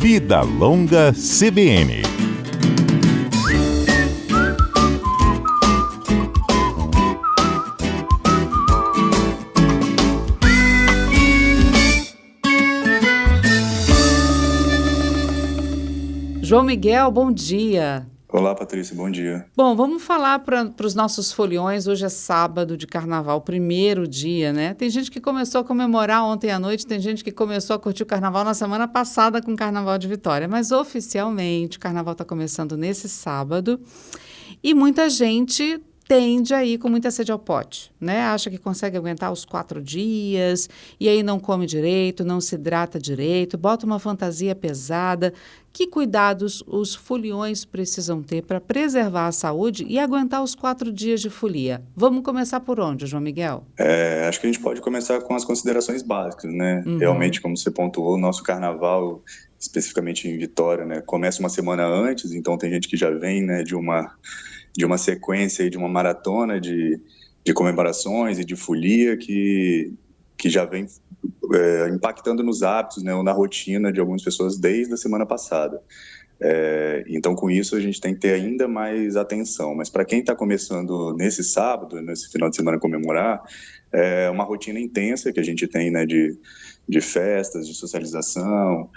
Vida Longa CBN. João Miguel, bom dia. Olá, Patrícia, bom dia. Bom, vamos falar para os nossos foliões. Hoje é sábado de carnaval, primeiro dia, né? Tem gente que começou a comemorar ontem à noite, tem gente que começou a curtir o carnaval na semana passada com o Carnaval de Vitória. Mas oficialmente o carnaval está começando nesse sábado e muita gente tende a ir com muita sede ao pote, né? Acha que consegue aguentar os 4 dias e aí não come direito, não se hidrata direito, bota uma fantasia pesada. Que cuidados os foliões precisam ter para preservar a saúde e aguentar os 4 dias de folia? Vamos começar por onde, João Miguel? Acho que a gente pode começar com as considerações básicas, né? Realmente, como você pontuou, o nosso carnaval, especificamente em Vitória, né, começa uma semana antes, então tem gente que já vem, né, de uma sequência e de uma maratona de comemorações e de folia que já vem impactando nos hábitos, né, ou na rotina de algumas pessoas desde a semana passada. Então, com isso, a gente tem que ter ainda mais atenção. Mas para quem está começando nesse sábado, nesse final de semana comemorar, é uma rotina intensa que a gente tem, né, de festas, de socialização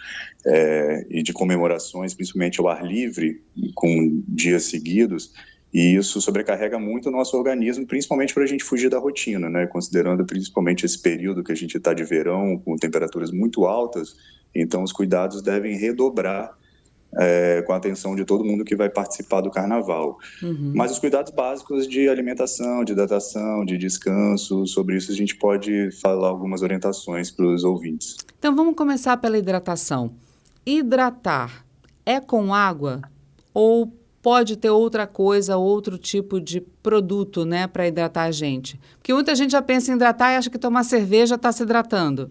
e de comemorações, principalmente ao ar livre, com dias seguidos. E isso sobrecarrega muito o nosso organismo, principalmente para a gente fugir da rotina, né? Considerando principalmente esse período que a gente está de verão, com temperaturas muito altas, então os cuidados devem redobrar com a atenção de todo mundo que vai participar do carnaval. Mas os cuidados básicos de alimentação, de hidratação, de descanso, sobre isso a gente pode falar algumas orientações para os ouvintes. Então vamos começar pela hidratação. Hidratar é com água ou pode ter outra coisa, outro tipo de produto, né, para hidratar a gente? Porque muita gente já pensa em hidratar e acha que tomar cerveja está se hidratando.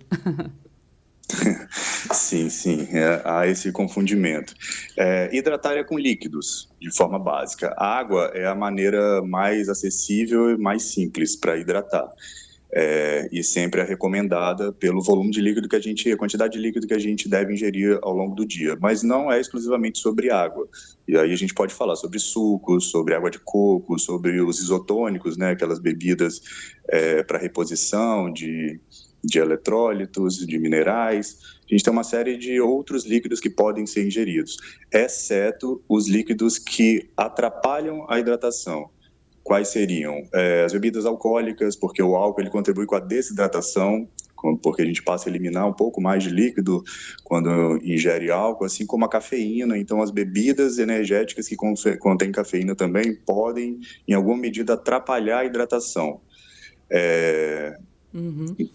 Sim, há esse confundimento. Hidratar é com líquidos, de forma básica. A água é a maneira mais acessível e mais simples para hidratar. E sempre é recomendada pelo volume de líquido a quantidade de líquido que a gente deve ingerir ao longo do dia, mas não é exclusivamente sobre água. E aí a gente pode falar sobre sucos, sobre água de coco, sobre os isotônicos, né, aquelas bebidas para reposição de eletrólitos, de minerais. A gente tem uma série de outros líquidos que podem ser ingeridos, exceto os líquidos que atrapalham a hidratação. Quais seriam? As bebidas alcoólicas, porque o álcool ele contribui com a desidratação, porque a gente passa a eliminar um pouco mais de líquido quando ingere álcool, assim como a cafeína. Então, as bebidas energéticas que contêm cafeína também podem, em alguma medida, atrapalhar a hidratação.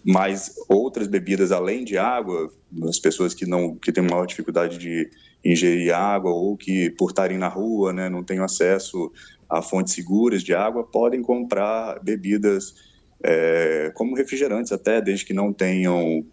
Mas outras bebidas, além de água, as pessoas que têm maior dificuldade de ingerir água ou que, por estarem na rua, né, não têm acesso a fontes seguras de água, podem comprar bebidas como refrigerantes até, desde que não tenham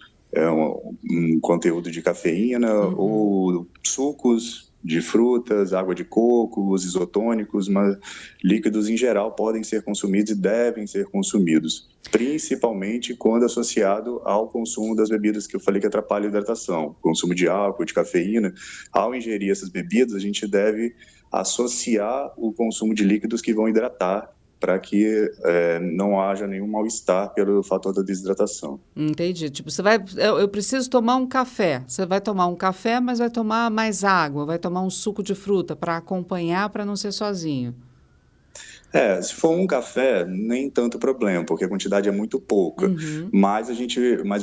um conteúdo de cafeína, ou sucos de frutas, água de coco, os isotônicos, mas líquidos em geral podem ser consumidos e devem ser consumidos, principalmente quando associado ao consumo das bebidas que eu falei que atrapalham a hidratação, consumo de álcool, de cafeína. Ao ingerir essas bebidas, a gente deve associar o consumo de líquidos que vão hidratar, para que não haja nenhum mal-estar pelo fator da desidratação. Entendi. Tipo, eu preciso tomar um café. Você vai tomar um café, mas vai tomar mais água, vai tomar um suco de fruta para acompanhar, para não ser sozinho. Se for um café, nem tanto problema, porque a quantidade é muito pouca. Mas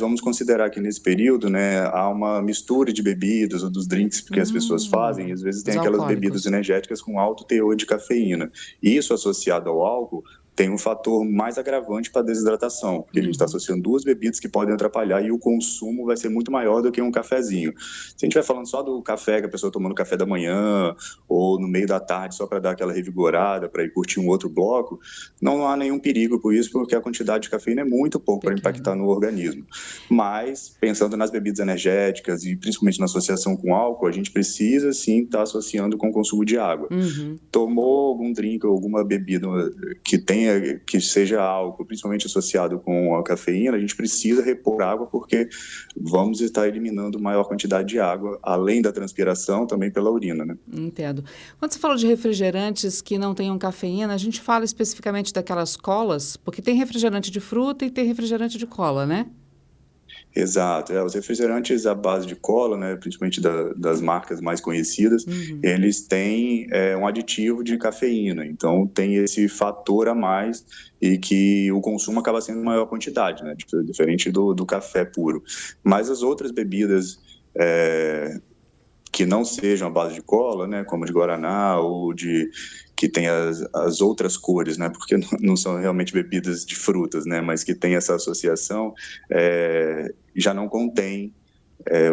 vamos considerar que nesse período, né, há uma mistura de bebidas ou dos drinks que as pessoas fazem, e às vezes tem aquelas bebidas energéticas com alto teor de cafeína. E isso associado ao álcool tem um fator mais agravante para a desidratação, porque a gente está associando 2 bebidas que podem atrapalhar e o consumo vai ser muito maior do que um cafezinho. Se a gente vai falando só do café, que a pessoa tomando café da manhã ou no meio da tarde só para dar aquela revigorada, para ir curtir um outro bloco, não há nenhum perigo por isso, porque a quantidade de cafeína é muito pouco para impactar no organismo. Mas, pensando nas bebidas energéticas e principalmente na associação com álcool, a gente precisa sim estar associando com o consumo de água. Tomou algum drink ou alguma bebida que tenha que seja álcool, principalmente associado com a cafeína, a gente precisa repor água porque vamos estar eliminando maior quantidade de água, além da transpiração, também pela urina, né? Entendo. Quando você falou de refrigerantes que não tenham cafeína, a gente fala especificamente daquelas colas, porque tem refrigerante de fruta e tem refrigerante de cola, né? Exato, os refrigerantes à base de cola, né, principalmente das marcas mais conhecidas, eles têm um aditivo de cafeína, então tem esse fator a mais e que o consumo acaba sendo maior quantidade, né, diferente do café puro. Mas as outras bebidas que não sejam à base de cola, né, como de guaraná ou que tem as outras cores, né, porque não são realmente bebidas de frutas, né, mas que tem essa associação, já não contém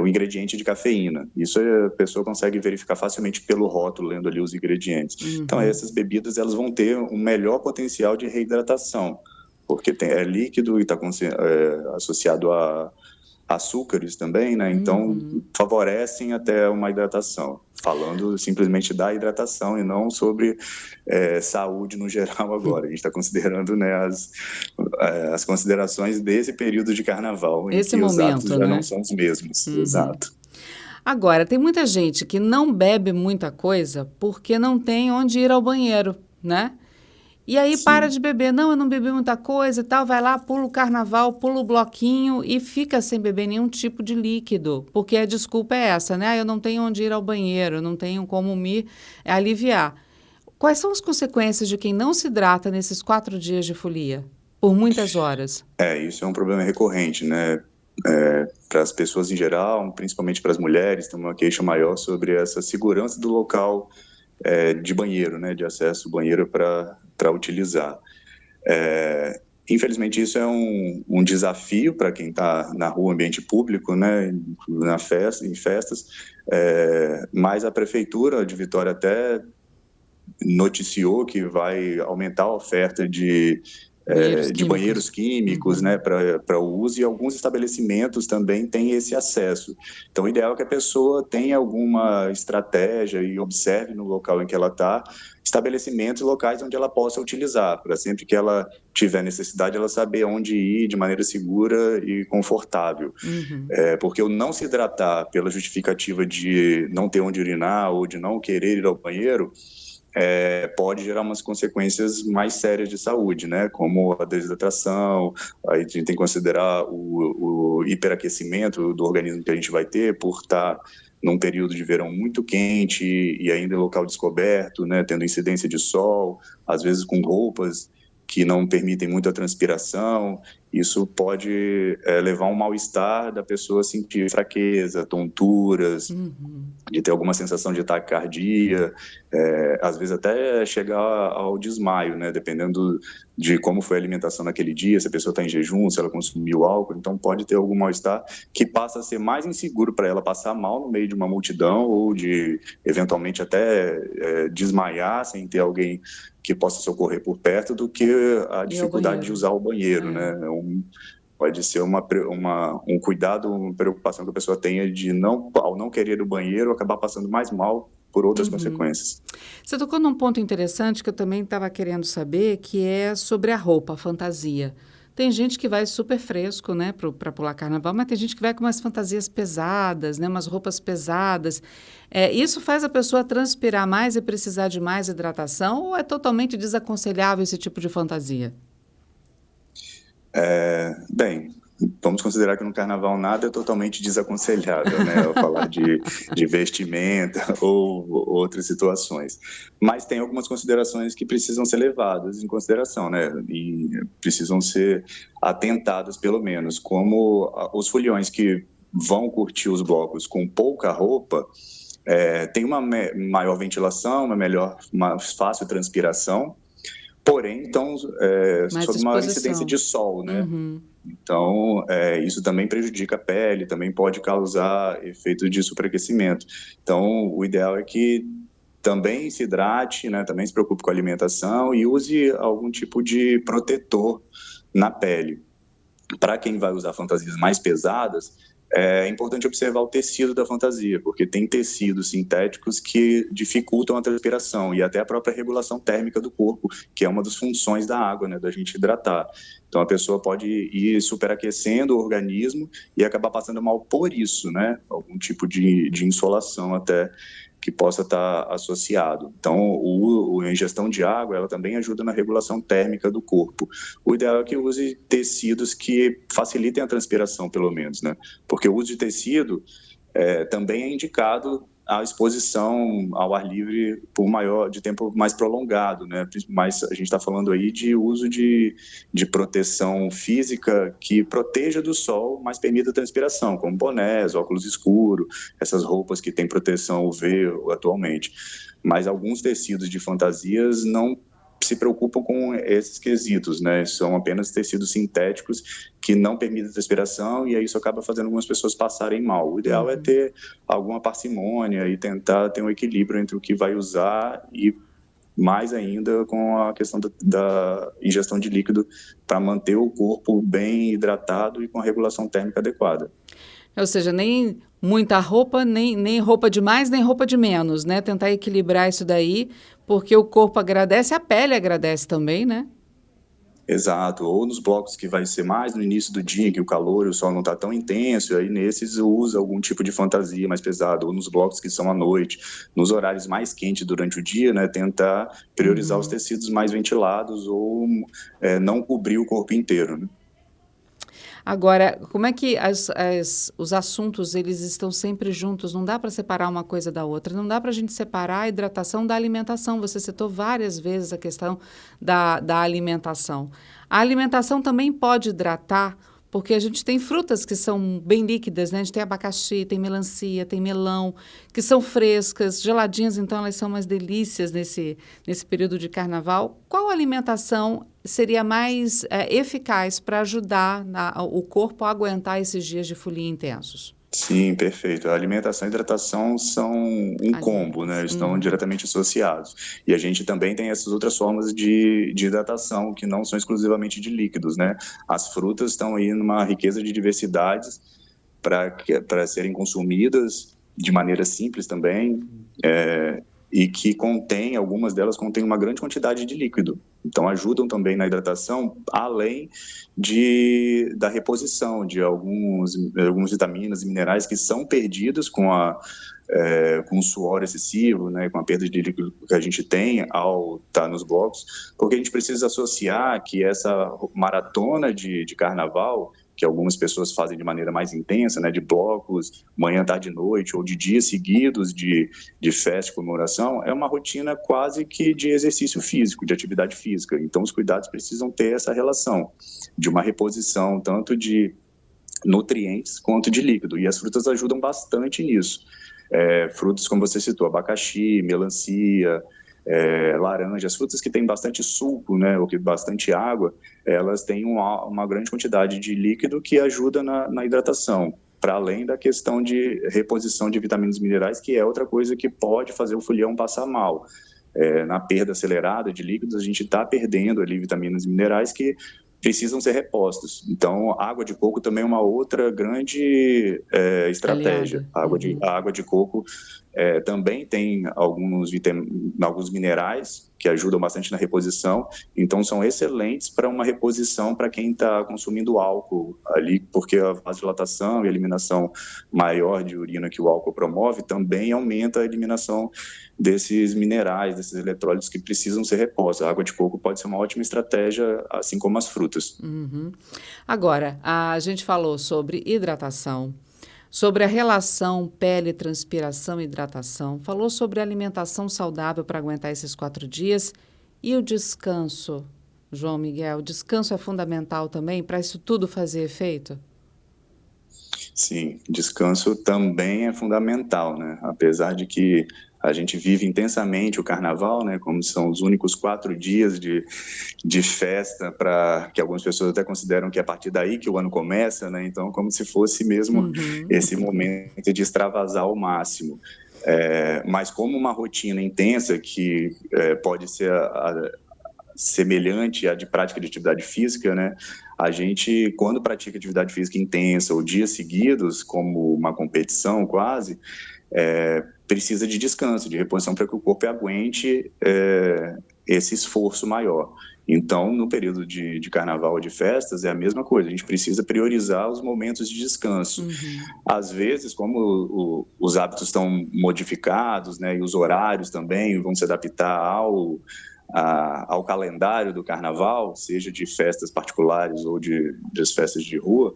o ingrediente de cafeína. Isso a pessoa consegue verificar facilmente pelo rótulo, lendo ali os ingredientes. Então, essas bebidas elas vão ter um melhor potencial de reidratação, porque é líquido e está associado a açúcares também, né? Então, favorecem até uma hidratação. Falando simplesmente da hidratação e não sobre saúde no geral agora. A gente está considerando, né, as considerações desse período de carnaval, Esse em que momento, os hábitos já né? não são os mesmos. Exato. Agora, tem muita gente que não bebe muita coisa porque não tem onde ir ao banheiro, né? E aí para de beber. Não, eu não bebi muita coisa e tal. Vai lá, pula o carnaval, pula o bloquinho e fica sem beber nenhum tipo de líquido. Porque a desculpa é essa, né? Eu não tenho onde ir ao banheiro, eu não tenho como me aliviar. Quais são as consequências de quem não se hidrata nesses 4 dias de folia? Por muitas horas. Isso é um problema recorrente, né? Para as pessoas em geral, principalmente para as mulheres, tem uma queixa maior sobre essa segurança do local de banheiro, né? De acesso ao banheiro para utilizar. Infelizmente, isso é um desafio para quem está na rua, ambiente público, né, em festas, mas a Prefeitura de Vitória até noticiou que vai aumentar a oferta de banheiros químicos, né, para o uso, e alguns estabelecimentos também têm esse acesso. Então, o ideal é que a pessoa tenha alguma estratégia e observe no local em que ela está estabelecimentos locais onde ela possa utilizar, para sempre que ela tiver necessidade, ela saber onde ir de maneira segura e confortável. Porque o não se hidratar pela justificativa de não ter onde urinar ou de não querer ir ao banheiro, pode gerar umas consequências mais sérias de saúde, né? Como a desidratação, aí a gente tem que considerar o hiperaquecimento do organismo que a gente vai ter por estar num período de verão muito quente e ainda em local descoberto, né? Tendo incidência de sol, às vezes com roupas que não permitem muita transpiração. Isso pode levar a um mal-estar da pessoa sentir fraqueza, tonturas, de ter alguma sensação de taquicardia, às vezes até chegar ao desmaio, né? Dependendo de como foi a alimentação naquele dia, se a pessoa está em jejum, se ela consumiu álcool, então pode ter algum mal-estar que passa a ser mais inseguro para ela passar mal no meio de uma multidão ou de, eventualmente, até desmaiar sem ter alguém que possa socorrer por perto do que a dificuldade de usar o banheiro, né? Pode ser um cuidado, uma preocupação que a pessoa tenha de, ao não querer ir ao banheiro, acabar passando mais mal por outras consequências. Você tocou num ponto interessante que eu também estava querendo saber, que é sobre a roupa, a fantasia. Tem gente que vai super fresco, né, para pular carnaval, mas tem gente que vai com umas fantasias pesadas, né, umas roupas pesadas. Isso faz a pessoa transpirar mais e precisar de mais hidratação, ou é totalmente desaconselhável esse tipo de fantasia? Bem, vamos considerar que no carnaval nada é totalmente desaconselhável, né? Ao falar de vestimenta ou outras situações. Mas tem algumas considerações que precisam ser levadas em consideração, né? E precisam ser atentadas, pelo menos. Como os foliões que vão curtir os blocos com pouca roupa, tem uma maior ventilação, uma fácil transpiração, porém, então, sob uma incidência de sol, né? Então, isso também prejudica a pele, também pode causar efeito de superaquecimento. Então, o ideal é que também se hidrate, né? Também se preocupe com a alimentação e use algum tipo de protetor na pele. Para quem vai usar fantasias mais pesadas, é importante observar o tecido da fantasia, porque tem tecidos sintéticos que dificultam a transpiração e até a própria regulação térmica do corpo, que é uma das funções da água, né, da gente hidratar. Então a pessoa pode ir superaquecendo o organismo e acabar passando mal por isso, né? Algum tipo de insolação até que possa estar associado. Então, a ingestão de água, ela também ajuda na regulação térmica do corpo. O ideal é que use tecidos que facilitem a transpiração, pelo menos, né? Porque o uso de tecido também é indicado a exposição ao ar livre de tempo mais prolongado, né? Mas a gente está falando aí de uso de proteção física que proteja do sol, mas permita a transpiração, como bonés, óculos escuros, essas roupas que têm proteção UV atualmente. Mas alguns tecidos de fantasias não se preocupam com esses quesitos, né? São apenas tecidos sintéticos que não permitem a transpiração e aí isso acaba fazendo algumas pessoas passarem mal. O ideal é ter alguma parcimônia e tentar ter um equilíbrio entre o que vai usar e mais ainda com a questão da ingestão de líquido para manter o corpo bem hidratado e com a regulação térmica adequada. Ou seja, nem muita roupa, nem roupa de mais, nem roupa de menos, né? Tentar equilibrar isso daí, porque o corpo agradece, a pele agradece também, né? Exato, ou nos blocos que vai ser mais no início do dia, que o calor e o sol não está tão intenso, aí nesses usa algum tipo de fantasia mais pesada, ou nos blocos que são à noite, nos horários mais quentes durante o dia, né, tentar priorizar os tecidos mais ventilados ou não cobrir o corpo inteiro, né? Agora, como é que os assuntos, eles estão sempre juntos? Não dá para separar uma coisa da outra. Não dá para a gente separar a hidratação da alimentação. Você citou várias vezes a questão da alimentação. A alimentação também pode hidratar, porque a gente tem frutas que são bem líquidas, né? A gente tem abacaxi, tem melancia, tem melão, que são frescas, geladinhas, então elas são umas delícias nesse período de carnaval. Qual alimentação seria mais eficaz para ajudar o corpo a aguentar esses dias de folia intensos? Sim, perfeito. A alimentação e hidratação são um combo, né? Estão diretamente associados. E a gente também tem essas outras formas de hidratação que não são exclusivamente de líquidos, né? As frutas estão aí numa riqueza de diversidades para serem consumidas de maneira simples também, e que algumas delas contêm uma grande quantidade de líquido. Então, ajudam também na hidratação, além da reposição de algumas vitaminas e minerais que são perdidos com o suor excessivo, né, com a perda de líquido que a gente tem ao estar nos blocos, porque a gente precisa associar que essa maratona de carnaval, que algumas pessoas fazem de maneira mais intensa, né, de blocos, manhã, tarde e noite, ou de dias seguidos de festa e comemoração, é uma rotina quase que de exercício físico, de atividade física. Então, os cuidados precisam ter essa relação de uma reposição tanto de nutrientes quanto de líquido, e as frutas ajudam bastante nisso. Frutas, como você citou, abacaxi, melancia, laranja, as frutas que têm bastante suco, né, ou que bastante água, elas têm uma grande quantidade de líquido que ajuda na hidratação, para além da questão de reposição de vitaminas e minerais, que é outra coisa que pode fazer o folião passar mal. Na perda acelerada de líquidos, a gente está perdendo ali vitaminas e minerais que precisam ser repostos. Então, a água de coco também é uma outra grande estratégia. A água de coco também tem alguns minerais que ajudam bastante na reposição, então são excelentes para uma reposição para quem está consumindo álcool ali, porque a vasodilatação e a eliminação maior de urina que o álcool promove também aumenta a eliminação desses minerais, desses eletrólitos que precisam ser repostos. A água de coco pode ser uma ótima estratégia, assim como as frutas. Agora, a gente falou sobre hidratação, sobre a relação pele, transpiração e hidratação, falou sobre alimentação saudável para aguentar esses 4 dias e o descanso, João Miguel. O descanso é fundamental também para isso tudo fazer efeito? Sim, descanso também é fundamental, né? Apesar de que a gente vive intensamente o carnaval, né? Como são os únicos 4 dias de festa, que algumas pessoas até consideram que é a partir daí que o ano começa, né? Então, como se fosse mesmo esse momento de extravasar ao máximo. Mas como uma rotina intensa que pode ser semelhante à de prática de atividade física, né? A gente, quando pratica atividade física intensa ou dias seguidos, como uma competição quase, precisa de descanso, de reposição para que o corpo aguente esse esforço maior. Então, no período de carnaval ou de festas, é a mesma coisa, a gente precisa priorizar os momentos de descanso. Às vezes, como os hábitos estão modificados, né, e os horários também vão se adaptar ao calendário do carnaval, seja de festas particulares ou das festas de rua,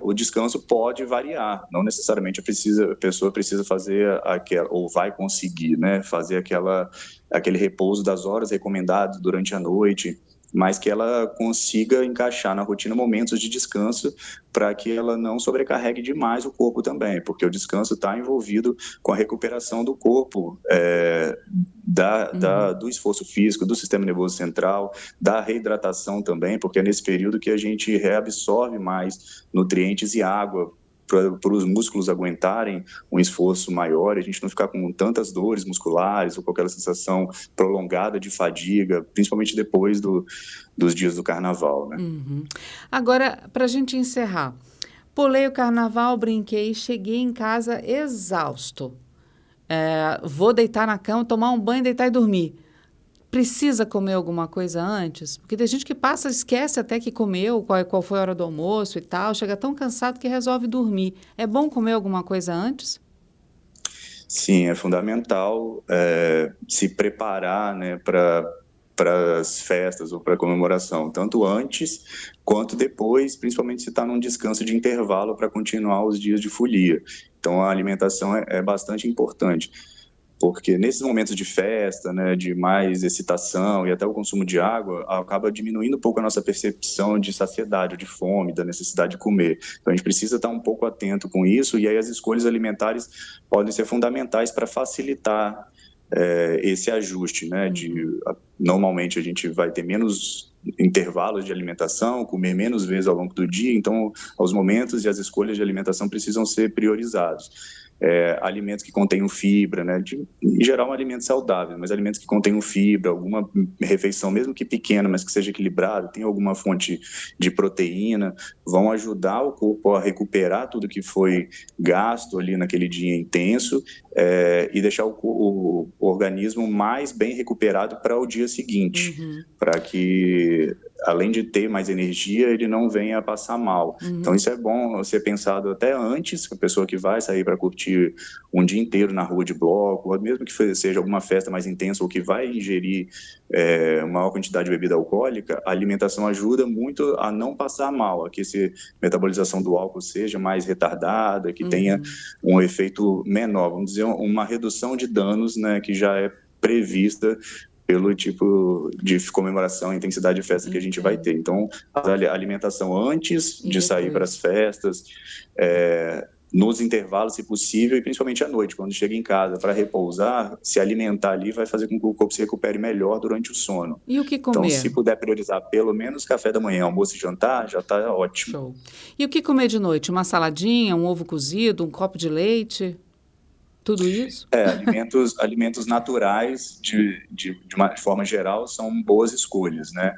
o descanso pode variar, não necessariamente a pessoa precisa fazer ou vai conseguir, né, fazer aquele repouso das horas recomendadas durante a noite, mas que ela consiga encaixar na rotina momentos de descanso para que ela não sobrecarregue demais o corpo também, porque o descanso está envolvido com a recuperação do corpo, do esforço físico, do sistema nervoso central, da reidratação também, porque é nesse período que a gente reabsorve mais nutrientes e água para os músculos aguentarem um esforço maior, e a gente não ficar com tantas dores musculares ou com aquela sensação prolongada de fadiga, principalmente depois dos dias do carnaval, né? Agora, para a gente encerrar, pulei o carnaval, brinquei, cheguei em casa exausto. Vou deitar na cama, tomar um banho, deitar e dormir. Precisa comer alguma coisa antes? Porque tem gente que passa, esquece até que comeu, qual foi a hora do almoço e tal, chega tão cansado que resolve dormir. É bom comer alguma coisa antes? Sim, é fundamental se preparar, né, para as festas ou para a comemoração, tanto antes quanto depois, principalmente se está num descanso de intervalo para continuar os dias de folia. Então, a alimentação é bastante importante, porque nesses momentos de festa, né, de mais excitação e até o consumo de água, acaba diminuindo um pouco a nossa percepção de saciedade, de fome, da necessidade de comer. Então, a gente precisa estar um pouco atento com isso, e aí as escolhas alimentares podem ser fundamentais para facilitar esse ajuste, né? Normalmente a gente vai ter menos intervalos de alimentação, comer menos vezes ao longo do dia, então os momentos e as escolhas de alimentação precisam ser priorizados. Alimentos que contenham fibra, né? Em geral, um alimento saudável, mas alimentos que contenham fibra, alguma refeição, mesmo que pequena, mas que seja equilibrada, tem alguma fonte de proteína, vão ajudar o corpo a recuperar tudo que foi gasto ali naquele dia intenso, e deixar o organismo mais bem recuperado para o dia seguinte, para que, além de ter mais energia, ele não venha a passar mal. Então, isso é bom ser pensado até antes, a pessoa que vai sair para curtir um dia inteiro na rua de bloco, ou mesmo que seja alguma festa mais intensa, ou que vai ingerir maior quantidade de bebida alcoólica, a alimentação ajuda muito a não passar mal, a que essa metabolização do álcool seja mais retardada, que tenha um efeito menor, vamos dizer, uma redução de danos, né, que já é prevista pelo tipo de comemoração e intensidade de festa que a gente vai ter. Então, a alimentação antes de sair para as festas, nos intervalos, se possível, e principalmente à noite, quando chega em casa para repousar, se alimentar ali vai fazer com que o corpo se recupere melhor durante o sono. E o que comer? Então, se puder priorizar pelo menos café da manhã, almoço e jantar, já está ótimo. Show. E o que comer de noite? Uma saladinha, um ovo cozido, um copo de leite? Tudo isso? Alimentos naturais, de uma forma geral, são boas escolhas, né?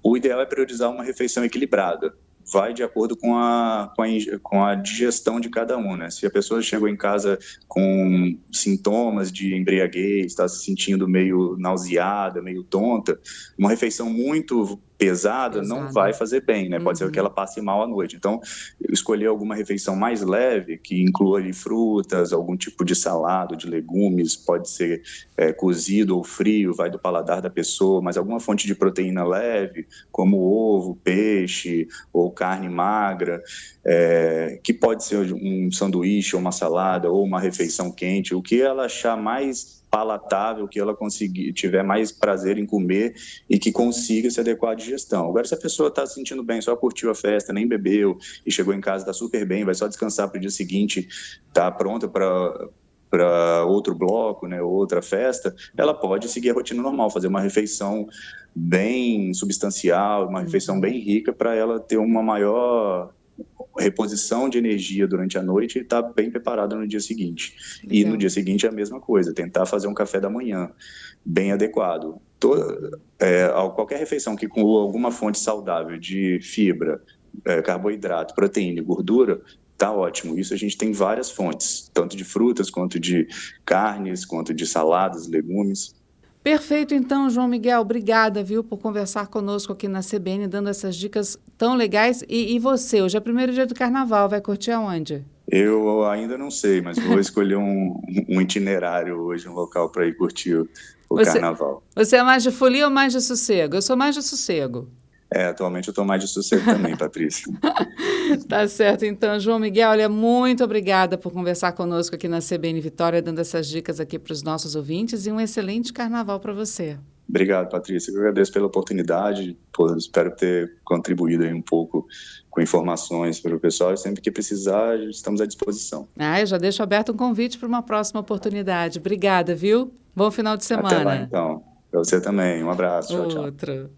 O ideal é priorizar uma refeição equilibrada. Vai de acordo com a digestão de cada um, né? Se a pessoa chegou em casa com sintomas de embriaguez, está se sentindo meio nauseada, meio tonta, uma refeição muito pesada não vai fazer bem, né? Pode ser que ela passe mal à noite. Então, escolher alguma refeição mais leve, que inclua ali frutas, algum tipo de salada, de legumes, pode ser cozido ou frio, vai do paladar da pessoa, mas alguma fonte de proteína leve, como ovo, peixe ou carne magra, que pode ser um sanduíche ou uma salada ou uma refeição quente, o que ela achar mais palatável, que ela tiver mais prazer em comer e que consiga se adequar à digestão. Agora, se a pessoa está se sentindo bem, só curtiu a festa, nem bebeu e chegou em casa, está super bem, vai só descansar para o dia seguinte, está pronta para outro bloco, né, outra festa, ela pode seguir a rotina normal, fazer uma refeição bem substancial, uma refeição bem rica para ela ter uma maior reposição de energia durante a noite e estar bem preparado no dia seguinte. E Legal. no dia seguinte é a mesma coisa, tentar fazer um café da manhã bem adequado. Qualquer refeição que inclua alguma fonte saudável de fibra, carboidrato, proteína e gordura, tá ótimo. Isso a gente tem várias fontes, tanto de frutas, quanto de carnes, quanto de saladas, legumes. Perfeito, então, João Miguel, obrigada, viu, por conversar conosco aqui na CBN, dando essas dicas tão legais. E você, hoje é o primeiro dia do carnaval, vai curtir aonde? Eu ainda não sei, mas vou escolher um itinerário hoje, um local para ir curtir o carnaval. Você é mais de folia ou mais de sossego? Eu sou mais de sossego. Atualmente eu estou mais de sossego também, Patrícia. Tá certo, então, João Miguel, olha, muito obrigada por conversar conosco aqui na CBN Vitória, dando essas dicas aqui para os nossos ouvintes e um excelente carnaval para você. Obrigado, Patrícia. Eu agradeço pela oportunidade. Espero ter contribuído aí um pouco com informações para o pessoal e sempre que precisar, estamos à disposição. Eu já deixo aberto um convite para uma próxima oportunidade. Obrigada, viu? Bom final de semana. Até lá, então. Para você também. Um abraço. Tchau, tchau. Outro.